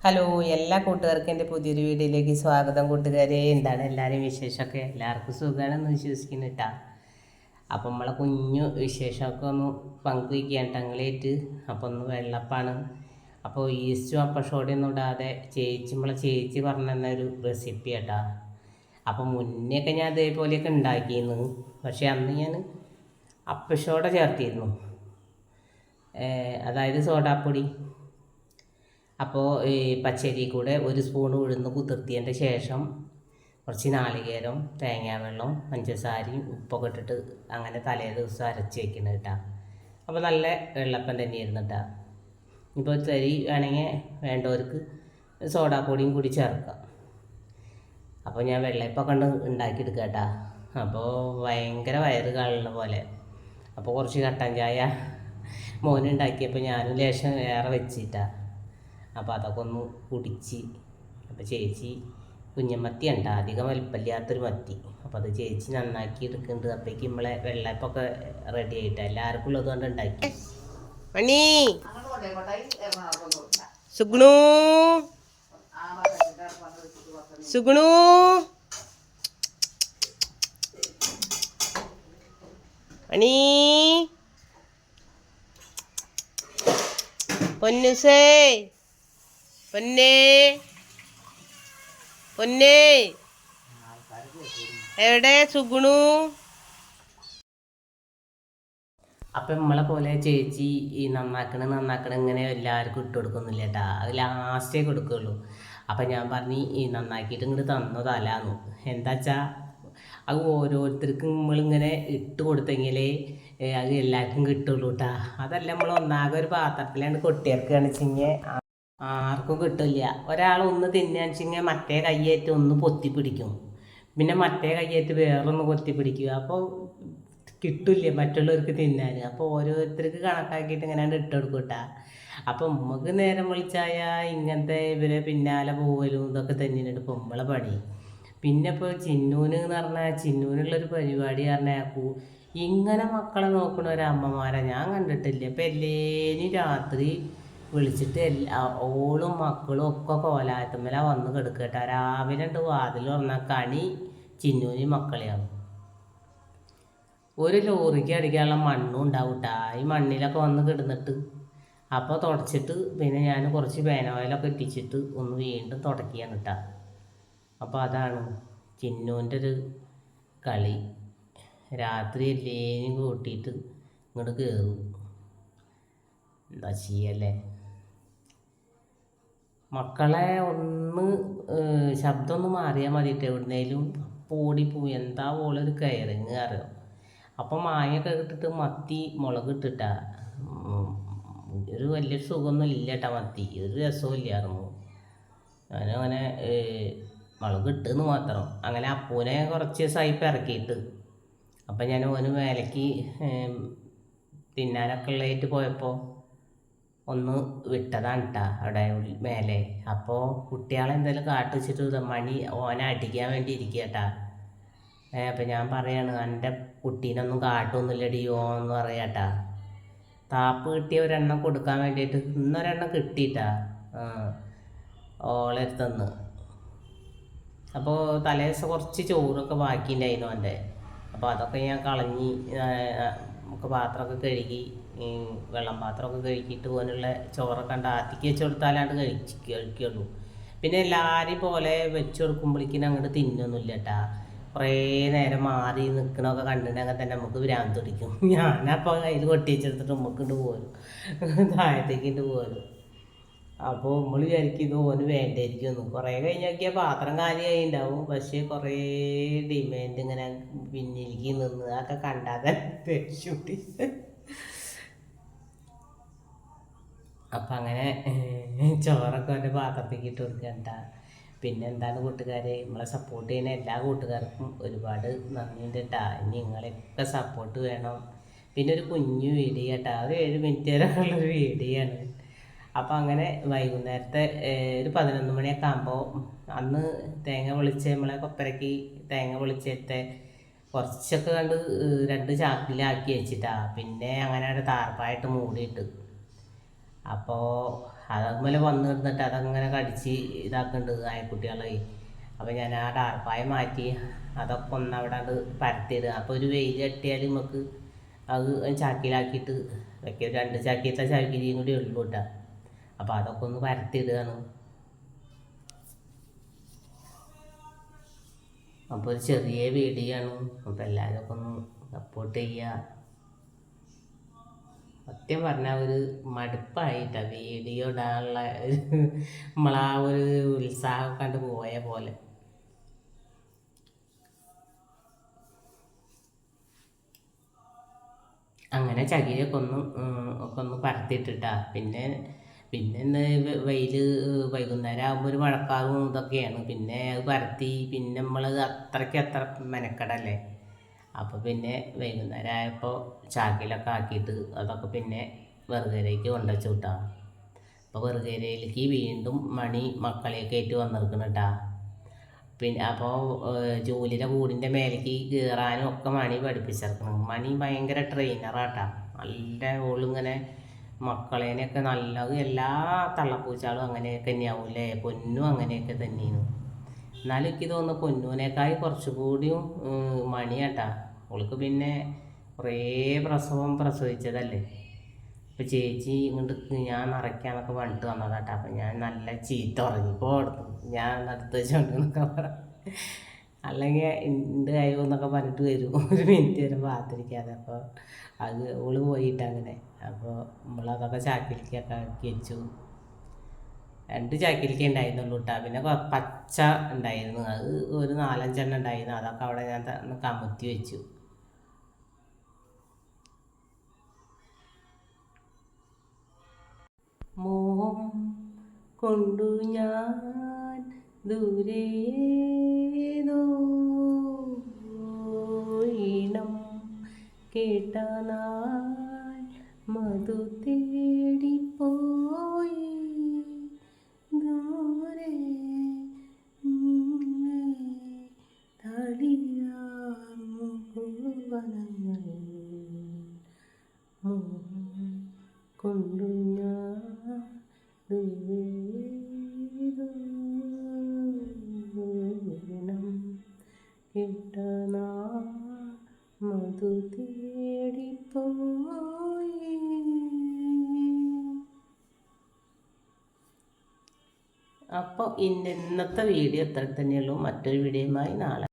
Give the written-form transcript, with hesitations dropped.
Hello, എല്ലാ കൂട്ടുകാർക്കും എൻ്റെ പുതിയൊരു വീഡിയോയിലേക്ക് സ്വാഗതം. കൂട്ടുകാരെ, എന്താണ് എല്ലാവരും വിശേഷമൊക്കെ? എല്ലാവർക്കും സുഖമാണെന്ന് വിശ്വസിക്കുന്നു കേട്ടോ. അപ്പം നമ്മളെ കുഞ്ഞു വിശേഷമൊക്കെ ഒന്ന് പങ്കുവയ്ക്കുകയാണ് ടങ്ങളേറ്റ്. അപ്പോൾ ഒന്ന് വെള്ളപ്പാണ്. അപ്പോൾ ഈസ്റ്റും അപ്പഷോടിയൊന്നും ഇടാതെ നമ്മളെ ചേച്ചി പറഞ്ഞു തന്ന ഒരു റെസിപ്പി കേട്ടോ. അപ്പം മുന്നേയൊക്കെ ഞാൻ അതേപോലെയൊക്കെ ഉണ്ടാക്കിയിരുന്നു. പക്ഷേ അന്ന് ഞാൻ അപ്പഷോട ചേർത്തിരുന്നു, അതായത് സോഡാപ്പൊടി. അപ്പോൾ ഈ പച്ചരി കൂടെ ഒരു സ്പൂൺ ഉഴുന്ന് കുതിർത്തിയതിൻ്റെ ശേഷം കുറച്ച് നാളികേരം, തേങ്ങാവെള്ളം, പഞ്ചസാരയും ഉപ്പൊക്കെ ഇട്ടിട്ട് അങ്ങനെ തലേ ദിവസം അരച്ച് വെക്കണം കേട്ടോ. അപ്പോൾ നല്ല വെള്ളപ്പം തന്നെയായിരുന്നു കേട്ടോ. ഇപ്പോൾ തരി വേണമെങ്കിൽ വേണ്ടവർക്ക് സോഡാപ്പൊടിയും കൂടി ചേർക്കാം. അപ്പോൾ ഞാൻ വെള്ളയപ്പം കണ്ട് ഉണ്ടാക്കിയെടുക്കുക കേട്ടോ. അപ്പോൾ ഭയങ്കര വയറ് കാളുന്ന പോലെ. അപ്പോൾ കുറച്ച് കട്ടൻ ചായ മോനുണ്ടാക്കിയപ്പോൾ ഞാനും ലേശം ഏറെ വെച്ചിട്ടാണ്. അപ്പോൾ അതൊക്കെ ഒന്ന് കുടിച്ച്. അപ്പോൾ ചേച്ചി കുഞ്ഞമത്തി ഉണ്ട്, അധികം വലിപ്പമില്ലാത്തൊരു മത്തി. അപ്പോൾ അത് ചേച്ചി നന്നാക്കി എടുക്കുന്നുണ്ട്. അപ്പോഴേക്കും നമ്മളെ വെള്ളപ്പൊക്കെ റെഡി ആയിട്ട് എല്ലാവർക്കും ഉള്ളത് കൊണ്ട് ഉണ്ടാക്കി. മണി സുഗുണു സുഗുണു മണി പൊന്നുസേ പൊന്നേ പൊന്നേ എവിടെ സുഗുണു? അപ്പം നമ്മളെ പോലെ ചേച്ചി ഈ നന്നാക്കണ ഇങ്ങനെ എല്ലാവർക്കും ഇട്ട് കൊടുക്കുന്നില്ല കേട്ടാ. അത് ലാസ്റ്റേ കൊടുക്കുള്ളൂ. അപ്പം ഞാൻ പറഞ്ഞ് ഈ നന്നാക്കിയിട്ട് ഇങ്ങോട്ട് തന്നതല്ലാന്നു. എന്താ വെച്ചാൽ അത് ഓരോരുത്തർക്കും നമ്മളിങ്ങനെ ഇട്ട് കൊടുത്തെങ്കിലേ അത് എല്ലാവർക്കും കിട്ടുള്ളൂ കേട്ടാ. അതല്ല നമ്മൾ ഒന്നാകെ ഒരു പാത്രത്തിലാണ് കൊട്ടിയിറക്കുകയാണ് വെച്ചെങ്കിൽ ആർക്കും കിട്ടില്ല. ഒരാൾ ഒന്ന് തിന്നാന്ന് വെച്ചെങ്കിൽ മറ്റേ കയ്യേറ്റ് ഒന്ന് പൊത്തി പിടിക്കും, പിന്നെ മറ്റേ കയ്യേറ്റ് വേറൊന്ന് പൊത്തി പിടിക്കുക. അപ്പോൾ കിട്ടില്ല മറ്റുള്ളവർക്ക് തിന്നാൻ. അപ്പോൾ ഓരോരുത്തർക്ക് കണക്കാക്കിയിട്ട് ഇങ്ങനെ ഇട്ട് കൊടുക്കും കേട്ടാ. അപ്പം നമുക്ക് നേരം വിളിച്ചായ ഇങ്ങനത്തെ ഇവരെ പിന്നാലെ പോകലും ഇതൊക്കെ തന്നെയാണ് ഇപ്പോൾ നമ്മളെ പണി. പിന്നെ ഇപ്പോൾ ചിന്നൂന് എന്ന് പറഞ്ഞാൽ ചിന്നൂനുള്ളൊരു പരിപാടി പറഞ്ഞാൽ ഇങ്ങനെ മക്കളെ നോക്കുന്ന ഒരമ്മമാരെ ഞാൻ കണ്ടിട്ടില്ല. ഇപ്പം എല്ലാവരും രാത്രി വിളിച്ചിട്ട് ഓളും മക്കളും ഒക്കെ കോലായത്തുമ്മല വന്ന് കിടക്കട്ടെ. രാവിലെ ഉണ്ട് വാതിൽ തുറന്നാൽ കണി ചിന്നൂനും മക്കളെയാണ്. ഒരു ലോറിക്ക് അടിക്കാനുള്ള മണ്ണും ഉണ്ടാവും കേട്ടാ. ഈ മണ്ണിലൊക്കെ വന്ന് കിടന്നിട്ട് അപ്പോൾ തുടച്ചിട്ട് പിന്നെ ഞാൻ കുറച്ച് പേനോയിലൊക്കെ ഇട്ടിച്ചിട്ട് ഒന്ന് വീണ്ടും തുടക്കിയാണ് കേട്ടാ. അപ്പോൾ അതാണ് ചിന്നൂൻ്റെ ഒരു കളി. രാത്രി എല്ലേനും കൂട്ടിയിട്ട് ഇങ്ങോട്ട് കയറും. എന്താ ചെയ്യല്ലേ? മക്കളെ ഒന്ന് ശബ്ദമൊന്ന് മാറിയാൽ മതിയിട്ട് എവിടുന്നേലും ഓടിപ്പോയി. എന്താ ഓളൊരു കയറിങ് അറിയാം. അപ്പം മാങ്ങയൊക്കെ ഇട്ടിട്ട് മത്തി മുളക് ഇട്ടിട്ടാ. ഒരു വലിയൊരു സുഖമൊന്നും ഇല്ല കേട്ടാ. മത്തി ഒരു രസവും ഇല്ലായിരുന്നു. ഞാനങ്ങനെ മുളക് ഇട്ടെന്ന് മാത്രം. അങ്ങനെ അപ്പൂനെ കുറച്ച് ദിവസമായിപ്പോൾ ഇറക്കിയിട്ട്. അപ്പം ഞാൻ ഓന് മേലേക്ക് തിന്നാനൊക്കെ ഉള്ളതായിട്ട് പോയപ്പോൾ ഒന്ന് വിട്ടതാണ് കേട്ടാ അവിടെ മേലെ. അപ്പോൾ കുട്ടികളെന്തെങ്കിലും കാട്ടിച്ചിട്ട് മണി ഓനെ അടിക്കാൻ വേണ്ടി ഇരിക്കുക കേട്ടാ. അപ്പം ഞാൻ പറയാണ് എൻ്റെ കുട്ടീനൊന്നും കാട്ടൊന്നുമില്ലടിയോ എന്ന് പറയാട്ടാ. താപ്പ് കിട്ടിയ ഒരെണ്ണം കൊടുക്കാൻ വേണ്ടിയിട്ട് ഇന്നൊരെണ്ണം കിട്ടിയിട്ടാ ഓളെടുത്തന്ന്. അപ്പോൾ തലേ ദിവസം കുറച്ച് ചോറൊക്കെ ബാക്കിയുണ്ടായിരുന്നു എൻ്റെ. അപ്പോൾ അതൊക്കെ ഞാൻ കളഞ്ഞ് നമുക്ക് പാത്രമൊക്കെ കഴുകി വെള്ളം പാത്രമൊക്കെ കഴുകിയിട്ട് പോലുള്ള ചോറൊക്കെ ഉണ്ട് ആറ്റിക്ക് വെച്ച് കൊടുത്താലാണ്ട് കഴിക്കുള്ളൂ. പിന്നെ എല്ലാവരെയും പോലെ വെച്ച് കൊടുക്കുമ്പോഴേക്കും അങ്ങോട്ട് തിന്നൊന്നുമില്ല കേട്ടാ. കുറേ നേരം മാറി നിൽക്കണമൊക്കെ കണ്ടിട്ടുണ്ടെങ്കിൽ തന്നെ നമുക്ക് ഭ്രാന്ത് പിടിക്കും. ഞാനപ്പോൾ കയ്യിൽ കൊട്ടി വെച്ചെടുത്തിട്ട് നമുക്കിണ്ട് പോരും, താഴത്തേക്കിട്ട് പോരും. അപ്പോൾ നമ്മൾ വിചാരിക്കും ഇത് ഓന് വേണ്ടായിരിക്കുമെന്ന്. കുറേ കഴിഞ്ഞ് നോക്കിയാൽ പാത്രം കാലിയായി ഉണ്ടാവും. പക്ഷേ കുറേ ഡിമാൻഡ് ഇങ്ങനെ പിന്നിലേക്ക് നിന്ന് അതൊക്കെ കണ്ടാതെ രക്ഷൂട്ടി. അപ്പം അങ്ങനെ ചോറൊക്കെ അവൻ്റെ പാത്രത്തേക്ക് ഇട്ട് കൊടുക്കണ്ട. പിന്നെ എന്താണ് കൂട്ടുകാരെ, നമ്മളെ സപ്പോർട്ട് ചെയ്യുന്ന എല്ലാ കൂട്ടുകാർക്കും ഒരുപാട് നന്ദിയുണ്ട് കേട്ടാ. ഇനി നിങ്ങളെയൊക്കെ സപ്പോർട്ട് വേണം. പിന്നെ ഒരു കുഞ്ഞു വീഡിയോ കേട്ടാ, ഒരു 7 മിനിറ്റ് വരെ ഉള്ളൊരു വീഡിയോ ആണ്. അപ്പോൾ അങ്ങനെ വൈകുന്നേരത്തെ ഒരു 11 മണിയൊക്കെ ആകുമ്പോൾ അന്ന് തേങ്ങ പൊളിച്ച് നമ്മളെ കൊപ്പരയ്ക്ക് തേങ്ങ പൊളിച്ചത്തെ കുറച്ചൊക്കെ കണ്ട് 2 ചാക്കിലാക്കി വെച്ചിട്ടാ. പിന്നെ അങ്ങനെ താർപ്പായിട്ട് മൂടിയിട്ട്. അപ്പോൾ അതേപോലെ വന്ന് നിന്നിട്ട് അതങ്ങനെ കടിച്ച് ഇതാക്കുന്നുണ്ട് നായക്കുട്ടികളെ. അപ്പോൾ ഞാൻ ആ ടാർപ്പായ മാറ്റി അതൊക്കെ ഒന്നവിടെ അത് പരത്തിയിടുക. അപ്പോൾ ഒരു വെയിൽ തട്ടിയാൽ നമുക്ക് അത് ചാക്കിലാക്കിയിട്ട് വെക്കുക. 2 ചാക്കിയത്തെ ചാക്കിരിയും കൂടി ഉള്ളു കേട്ടോ. അപ്പോൾ അതൊക്കെ ഒന്ന് പരത്തിയിടുകയാണ്. അപ്പോൾ ഒരു ചെറിയ വീഡിയോ ആണ്. അപ്പോൾ എല്ലാവരും ഒക്കെ ഒന്ന് സപ്പോർട്ട് ചെയ്യുക. സത്യം പറഞ്ഞാൽ ഒരു മടുപ്പായിട്ടാണ് വീഡിയോ ഇടാനുള്ള നമ്മളാ ഒരു ഉത്സാഹം കണ്ട് പോയ പോലെ. അങ്ങനെ ചകിരിയൊക്കെ ഒന്ന് പരത്തിയിട്ടിട്ടാ. പിന്നെ പിന്നെ വെയിൽ വൈകുന്നേരം ആകുമ്പോൾ ഒരു മഴക്കാറും ഇതൊക്കെയാണ്. പിന്നെ അത് പരത്തി പിന്നെ നമ്മൾ അത്ര മെനക്കെടല്ലേ. അപ്പോൾ പിന്നെ വൈകുന്നേരം ആയപ്പോൾ ചാക്കിലൊക്കെ ആക്കിയിട്ട് അതൊക്കെ പിന്നെ വെറുകരയ്ക്ക് കൊണ്ടുവച്ചു വിട്ടാ. അപ്പോൾ വെറുകരയിലേക്ക് വീണ്ടും മണി മക്കളെയൊക്കെ ആയിട്ട് വന്നിരിക്കണം കേട്ടാ. പിന്നെ അപ്പോൾ ജോലിയുടെ കൂടിൻ്റെ മേലേക്ക് കയറാനും ഒക്കെ മണി പഠിപ്പിച്ചിരിക്കണം. മണി ഭയങ്കര ട്രെയിനറാട്ടാ. നല്ല ഓളിങ്ങനെ മക്കളേനെയൊക്കെ നല്ലത് എല്ലാ തള്ളപ്പൂച്ചാളും അങ്ങനെയൊക്കെ തന്നെയാവില്ലേ. പൊന്നും അങ്ങനെയൊക്കെ തന്നെയാണ്. എന്നാലും എനിക്ക് തോന്നുന്നു പൊന്നൂനേക്കായി കുറച്ചുകൂടിയും മണിയാട്ടാ. അവൾക്ക് പിന്നെ കുറേ പ്രസവിച്ചതല്ലേ. അപ്പോൾ ചേച്ചി ഇങ്ങോട്ട് ഞാൻ നിറയ്ക്കാന്നൊക്കെ പറഞ്ഞിട്ട് വന്നതാട്ടാ. അപ്പം ഞാൻ നല്ല ചീത്ത ഉറങ്ങിപ്പോൾ ഞാൻ അടുത്ത് വെച്ചോണ്ടെന്നൊക്കെ പറ, അല്ലെങ്കിൽ എൻ്റെ കഴിവ് എന്നൊക്കെ പറഞ്ഞിട്ട് വരും 1 മിനിറ്റ് വരെ പാത്തിരിക്കാതെ. അപ്പോൾ അത് ഓള് പോയിട്ടങ്ങനെ. അപ്പോൾ നമ്മളതൊക്കെ ചാക്കിലേക്കൊക്കെ ആക്കി വെച്ചു. 2 ചാക്കിലേക്ക് ഉണ്ടായിരുന്നുള്ളൂ കേട്ടോ. പിന്നെ പച്ച ഉണ്ടായിരുന്നു, അത് ഒരു 4-5 എണ്ണം ഉണ്ടായിരുന്നു. അതൊക്കെ അവിടെ ഞാൻ കമത്തി വെച്ചു. മോഹം കൊണ്ടു ഞാൻ ദൂരേതോ ഈണം കേട്ട നാൾ മധു തേടിപ്പോയി ദൂരെ തളിയാർവനങ്ങൾ. മോഹം കൊണ്ടു ഞാൻ ദൂരം കേട്ട മധു തേടിപ്പോയി. അപ്പോൾ ഇന്നത്തെ വീഡിയോ ഇത്ര തന്നെയുള്ളൂ. മറ്റൊരു വീഡിയോയുമായി നാളെ.